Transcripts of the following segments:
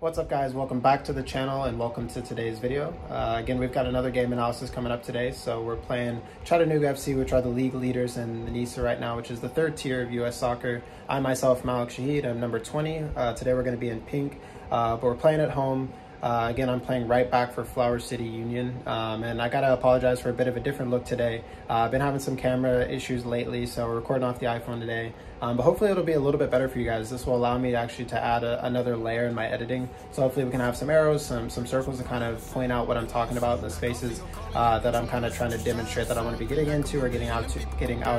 What's up guys, welcome back to the channel and welcome to today's video. Again, we've got another game analysis coming up today. So we're playing Chattanooga FC, which are the league leaders in the NISA right now, which is the third tier of US soccer. I myself, Malik Shahid, I'm number 20. Today we're going to be in pink, but we're playing at home. Again, I'm playing right back for Flower City Union, and I gotta apologize for a bit of a different look today. I've been having some camera issues lately, so we're recording off the iPhone today, but hopefully it'll be a little bit better for you guys. This will allow me to add another layer in my editing, so hopefully we can have some arrows, some circles to kind of point out what I'm talking about, the spaces that I'm kind of trying to demonstrate that I want to be getting into or getting out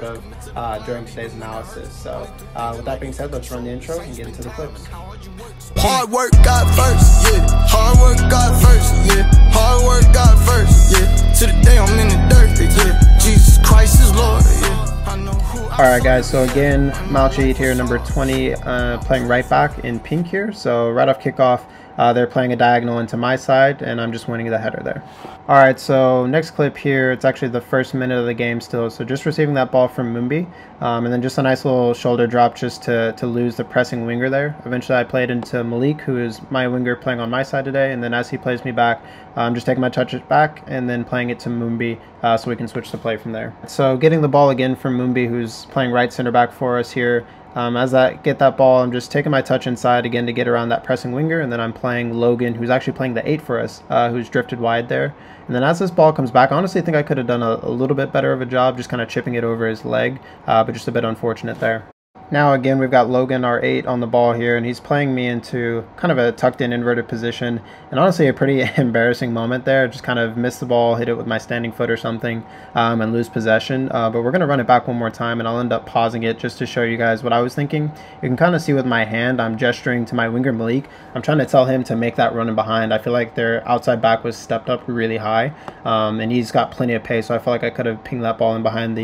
of during today's analysis. So with that being said, let's run the intro and get into the clips. Hard work got first, yeah. Hard work got first, yeah. Hard work got first, yeah. To the day I'm in the dirt, yeah. Jesus Christ is Lord, yeah. I know who. Alright guys, so again, Malik Shahid here, number 20, playing right back in pink here. So right off kickoff, they're playing a diagonal into my side, and I'm just winning the header there. Alright, so next clip here, it's actually the first minute of the game still. So just receiving that ball from Mumbi, and then just a nice little shoulder drop just to lose the pressing winger there. Eventually I played into Malik, who is my winger playing on my side today, and then as he plays me back, I'm just taking my touches back and then playing it to Mumbi so we can switch the play from there. So getting the ball again from Mumbi, who's playing right center back for us here. As I get that ball, I'm just taking my touch inside again to get around that pressing winger, and then I'm playing Logan, who's actually playing the 8 for us, who's drifted wide there. And then as this ball comes back, honestly I think I could have done a little bit better of a job just kind of chipping it over his leg, but just a bit unfortunate there. Now again, we've got Logan, our 8, on the ball here, and he's playing me into kind of a tucked in inverted position, and honestly a pretty embarrassing moment there. Just kind of missed the ball, hit it with my standing foot or something, and lose possession. But we're going to run it back one more time, and I'll end up pausing it just to show you guys what I was thinking. You can kind of see with my hand, I'm gesturing to my winger Malik. I'm trying to tell him to make that run in behind. I feel like their outside back was stepped up really high, and he's got plenty of pace, so I feel like I could have pinged that ball in behind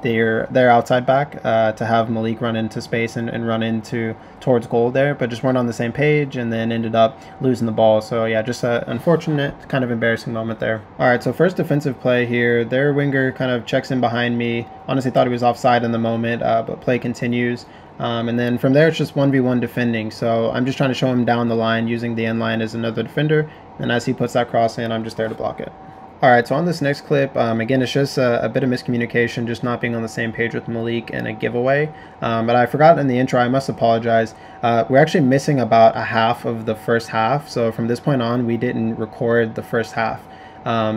their outside back to have Malik run into space and run into towards goal there, but just weren't on the same page and then ended up losing the ball. So yeah, just an unfortunate, kind of embarrassing moment there. All right, so first defensive play here, their winger kind of checks in behind me. Honestly thought he was offside in the moment, but play continues. And then from there it's just 1v1 defending, so I'm just trying to show him down the line using the end line as another defender, and as he puts that cross in, I'm just there to block it. Alright, so on this next clip, again, it's just a bit of miscommunication, just not being on the same page with Malik and a giveaway. But I forgot in the intro, I must apologize. We're actually missing about a half of the first half, so from this point on, we didn't record the first half.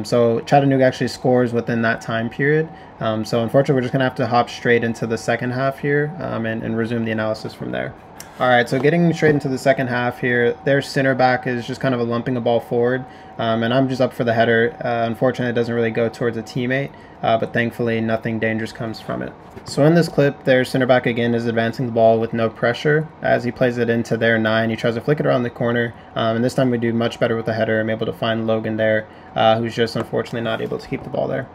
So Chattanooga actually scores within that time period. So unfortunately, we're just going to have to hop straight into the second half here and resume the analysis from there. Alright, so getting straight into the second half here, their center back is just kind of lumping a ball forward, and I'm just up for the header. Unfortunately, it doesn't really go towards a teammate, but thankfully nothing dangerous comes from it. So in this clip, their center back again is advancing the ball with no pressure. As he plays it into their 9, he tries to flick it around the corner, and this time we do much better with the header. I'm able to find Logan there, who's just unfortunately not able to keep the ball there.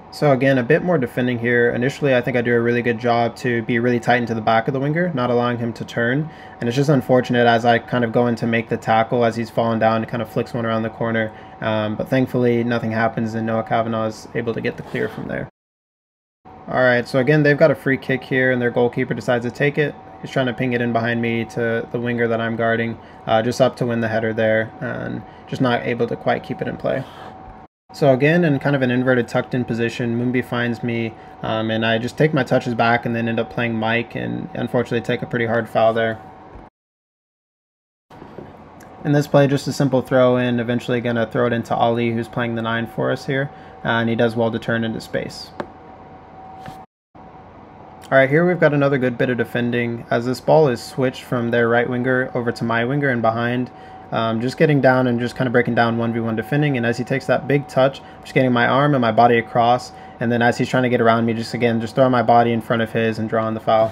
So again, a bit more defending here. Initially, I think I do a really good job to be really tight into the back of the winger, not allowing him to turn. And it's just unfortunate as I kind of go in to make the tackle as he's falling down, it kind of flicks one around the corner. But thankfully, nothing happens and Noah Kavanaugh is able to get the clear from there. Alright, so again, they've got a free kick here and their goalkeeper decides to take it. He's trying to ping it in behind me to the winger that I'm guarding, just up to win the header there, and just not able to quite keep it in play. So again, in kind of an inverted tucked in position, Mumbi finds me, and I just take my touches back and then end up playing Mike and unfortunately take a pretty hard foul there. In this play, just a simple throw in, eventually going to throw it into Ali, who's playing the 9 for us here, and he does well to turn into space. Alright, here we've got another good bit of defending as this ball is switched from their right winger over to my winger and behind. Just getting down and just kind of breaking down 1v1 defending, and as he takes that big touch, just getting my arm and my body across, and then as he's trying to get around me, just throwing my body in front of his and drawing the foul.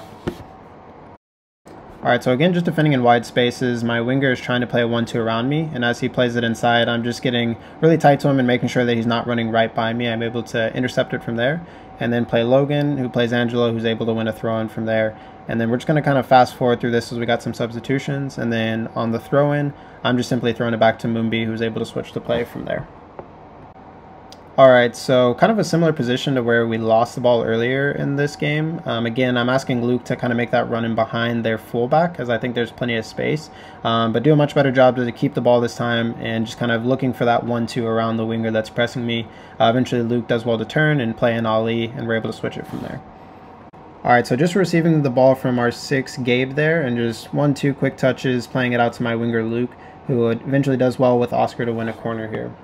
Alright, so again, just defending in wide spaces, my winger is trying to play a 1-2 around me, and as he plays it inside, I'm just getting really tight to him and making sure that he's not running right by me. I'm able to intercept it from there, and then play Logan, who plays Angelo, who's able to win a throw-in from there. And then we're just going to kind of fast forward through this as we got some substitutions, and then on the throw-in, I'm just simply throwing it back to Mumbi, who's able to switch the play from there. Alright, so kind of a similar position to where we lost the ball earlier in this game. Again, I'm asking Luke to kind of make that run in behind their fullback, as I think there's plenty of space. But do a much better job to keep the ball this time and just kind of looking for that 1-2 around the winger that's pressing me. Eventually Luke does well to turn and play an ollie, and we're able to switch it from there. Alright, so just receiving the ball from our 6 Gabe there, and just 1-2 quick touches, playing it out to my winger Luke, who eventually does well with Oscar to win a corner here.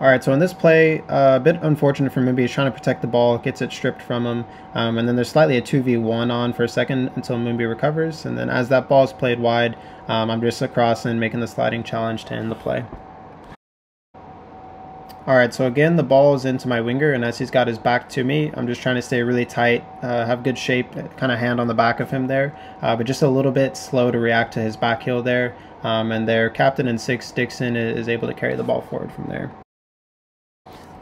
Alright, so in this play, a bit unfortunate for Moombi. He's trying to protect the ball, gets it stripped from him, and then there's slightly a 2v1 on for a second until Moombi recovers, and then as that ball is played wide, I'm just across and making the sliding challenge to end the play. Alright, so again, the ball is into my winger, and as he's got his back to me, I'm just trying to stay really tight, have good shape, kind of hand on the back of him there, but just a little bit slow to react to his back heel there, and their captain in 6, Dixon, is able to carry the ball forward from there.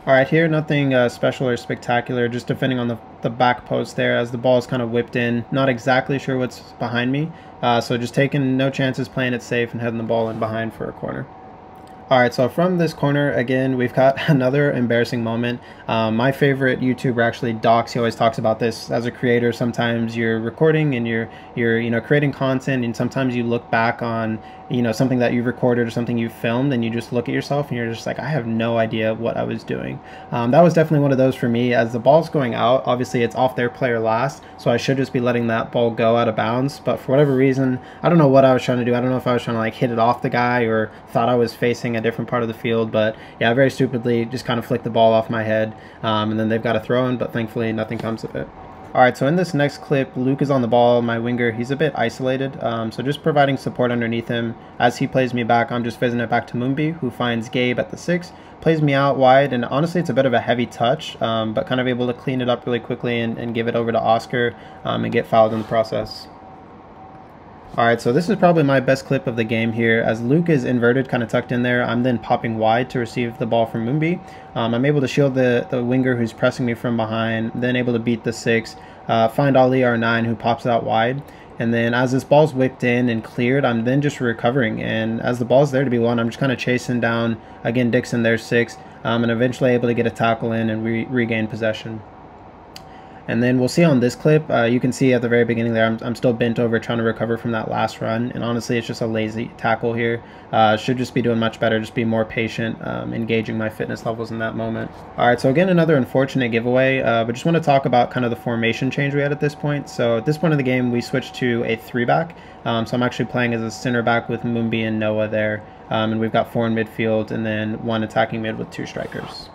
Alright, here nothing special or spectacular, just defending on the back post there as the ball is kind of whipped in. Not exactly sure what's behind me, so just taking no chances, playing it safe, and heading the ball in behind for a corner. Alright, so from this corner, again, we've got another embarrassing moment. My favorite YouTuber, actually, Docs, he always talks about this. As a creator, sometimes you're recording and you're creating content, and sometimes you look back on something that you've recorded or something you've filmed, and you just look at yourself and you're just like, I have no idea what I was doing. That was definitely one of those for me. As the ball's going out, obviously it's off their player last, so I should just be letting that ball go out of bounds, but for whatever reason, I don't know what I was trying to do. I don't know if I was trying to like hit it off the guy or thought I was facing a different part of the field, but yeah, very stupidly just kind of flicked the ball off my head, and then they've got a throw in, but thankfully nothing comes of it. Alright, so in this next clip, Luke is on the ball, my winger. He's a bit isolated, so just providing support underneath him. As he plays me back, I'm just fizzing it back to Moombi, who finds Gabe at the 6, plays me out wide, and honestly it's a bit of a heavy touch, but kind of able to clean it up really quickly and give it over to Oscar and get fouled in the process. Alright, so this is probably my best clip of the game here. As Luke is inverted, kind of tucked in there, I'm then popping wide to receive the ball from Moombi. I'm able to shield the winger who's pressing me from behind, then able to beat the 6, find Ali R9 who pops out wide. And then as this ball's whipped in and cleared, I'm then just recovering. And as the ball's there to be won, I'm just kind of chasing down, again, Dixon, their 6, and eventually able to get a tackle in and regain possession. And then we'll see on this clip, you can see at the very beginning there, I'm still bent over trying to recover from that last run. And honestly, it's just a lazy tackle here. Should just be doing much better, just be more patient, engaging my fitness levels in that moment. All right, so again, another unfortunate giveaway, but just want to talk about kind of the formation change we had at this point. So at this point of the game, we switched to a 3-back. So I'm actually playing as a center back with Moombi and Noah there. And we've got 4 in midfield and then 1 attacking mid with 2 strikers.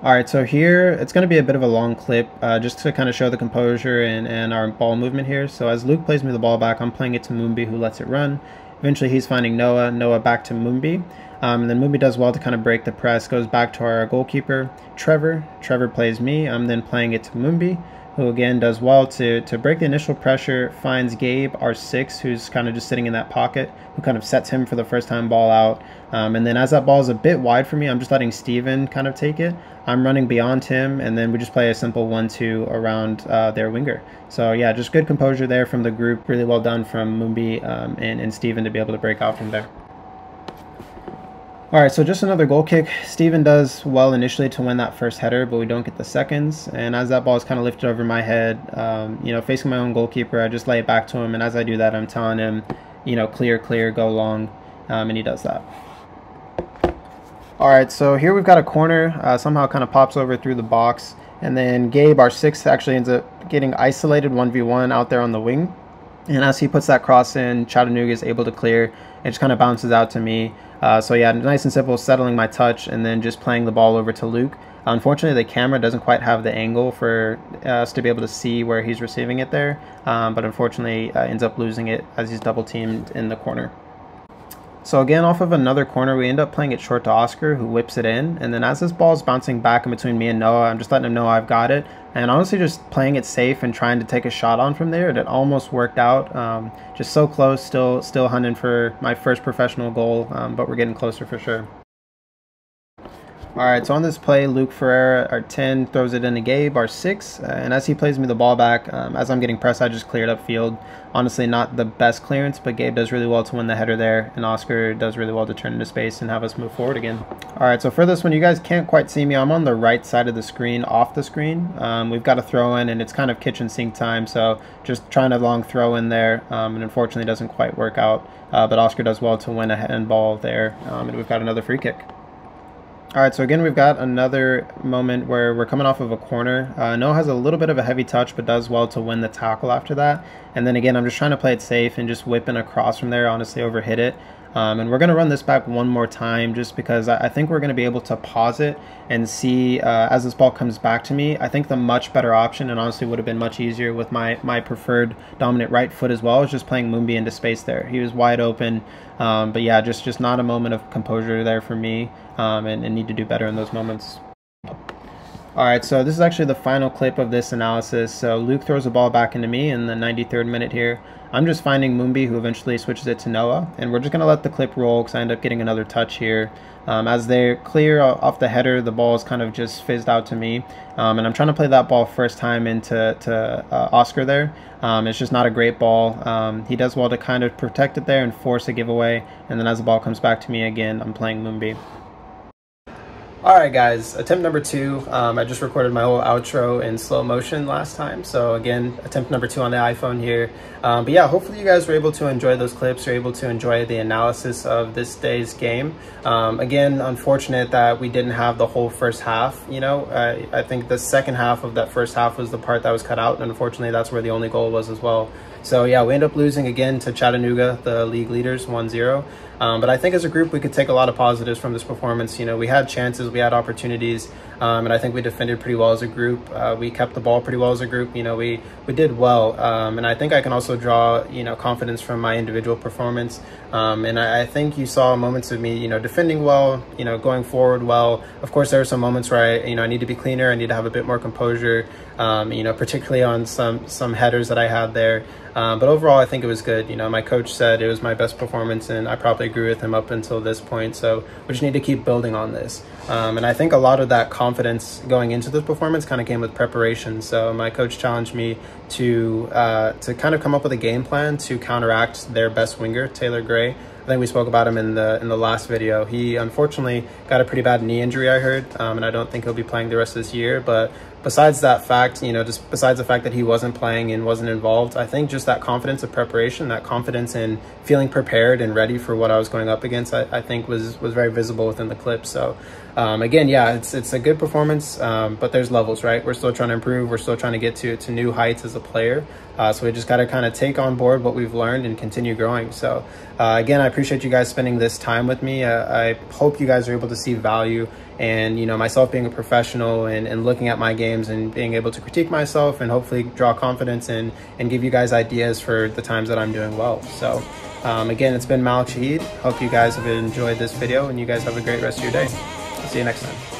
Alright, so here it's going to be a bit of a long clip just to kind of show the composure and our ball movement here. So as Luke plays me the ball back, I'm playing it to Moombi, who lets it run. Eventually he's finding Noah back to Moombi. And then Moombi does well to kind of break the press, goes back to our goalkeeper, Trevor. Trevor plays me. I'm then playing it to Moombi, who again does well to break the initial pressure, finds Gabe, our 6, who's kind of just sitting in that pocket, who kind of sets him for the first time ball out. And then as that ball is a bit wide for me, I'm just letting Steven kind of take it. I'm running beyond him, and then we just play a simple 1-2 around their winger. So yeah, just good composure there from the group. Really well done from Moombi and Steven to be able to break out from there. Alright, so just another goal kick. Steven does well initially to win that first header, but we don't get the seconds. And as that ball is kind of lifted over my head, facing my own goalkeeper, I just lay it back to him. And as I do that, I'm telling him, clear, go long. And he does that. Alright, so here we've got a corner. Somehow kind of pops over through the box. And then Gabe, our 6, actually ends up getting isolated 1v1 out there on the wing. And as he puts that cross in, Chattanooga is able to clear. It just kind of bounces out to me. So yeah, nice and simple, settling my touch and then just playing the ball over to Luke. Unfortunately, the camera doesn't quite have the angle for us to be able to see where he's receiving it there. But unfortunately, ends up losing it as he's double teamed in the corner. So again, off of another corner, we end up playing it short to Oscar, who whips it in. And then as this ball is bouncing back in between me and Noah, I'm just letting him know I've got it. And honestly, just playing it safe and trying to take a shot on from there. It almost worked out. Just so close, still hunting for my first professional goal, but we're getting closer for sure. Alright, so on this play, Luke Ferreira, our 10, throws it into Gabe, our 6, and as he plays me the ball back, as I'm getting pressed, I just cleared up field. Honestly, not the best clearance, but Gabe does really well to win the header there, and Oscar does really well to turn into space and have us move forward again. Alright, so for this one, you guys can't quite see me. I'm on the right side of the screen, off the screen. We've got a throw in, and it's kind of kitchen sink time, so just trying a long throw in there, and unfortunately doesn't quite work out. But Oscar does well to win a handball there, and we've got another free kick. Alright, so again, we've got another moment where we're coming off of a corner. Noah has a little bit of a heavy touch, but does well to win the tackle after that. And then again, I'm just trying to play it safe and just whipping across from there, honestly overhit it. And we're going to run this back one more time just because I think we're going to be able to pause it and see as this ball comes back to me. I think the much better option, and honestly would have been much easier with my preferred dominant right foot as well, is just playing Moombi into space there. He was wide open, but yeah, just not a moment of composure there for me, and need to do better in those moments. Alright, so this is actually the final clip of this analysis. So Luke throws the ball back into me in the 93rd minute here. I'm just finding Moombi, who eventually switches it to Noah, and we're just going to let the clip roll because I end up getting another touch here. As they clear off the header, the ball is kind of just fizzed out to me, and I'm trying to play that ball first time into Oscar there. It's just not a great ball. He does well to kind of protect it there and force a giveaway, and then as the ball comes back to me again, I'm playing Moombi. Alright guys, attempt number 2. I just recorded my whole outro in slow motion last time, so again, attempt number 2 on the iPhone here. But yeah, hopefully you guys were able to enjoy those clips, you're able to enjoy the analysis of this day's game. Again, unfortunate that we didn't have the whole first half, you know. I think the second half of that first half was the part that was cut out, and unfortunately that's where the only goal was as well. So yeah, we end up losing again to Chattanooga, the league leaders, 1-0. But I think as a group, we could take a lot of positives from this performance. You know, we had chances, we had opportunities, and I think we defended pretty well as a group. We kept the ball pretty well as a group. You know, we did well, and I think I can also draw, you know, confidence from my individual performance. And I think you saw moments of me, you know, defending well, you know, going forward well. Of course, there are some moments where I need to be cleaner. I need to have a bit more composure, you know, particularly on some headers that I had there. But overall, I think it was good. You know, my coach said it was my best performance, and I probably agree with him up until this point. So we just need to keep building on this. And I think a lot of that confidence going into this performance kind of came with preparation. So my coach challenged me to kind of come up with a game plan to counteract their best winger, Taylor Gray. I think we spoke about him in the last video. He unfortunately got a pretty bad knee injury, I heard, and I don't think he'll be playing the rest of this year. But besides that fact, you know, just besides the fact that he wasn't playing and wasn't involved, I think just that confidence of preparation, that confidence in feeling prepared and ready for what I was going up against, I think was very visible within the clip. So again, yeah, it's a good performance, but there's levels, right? We're still trying to improve. We're still trying to get to new heights as a player. So we just got to kind of take on board what we've learned and continue growing. So again, I appreciate you guys spending this time with me. I hope you guys are able to see value, and, you know, myself being a professional and looking at my games and being able to critique myself and hopefully draw confidence and give you guys ideas for the times that I'm doing well. So again, it's been Malik Shahid. Hope you guys have enjoyed this video, and you guys have a great rest of your day. See you next time.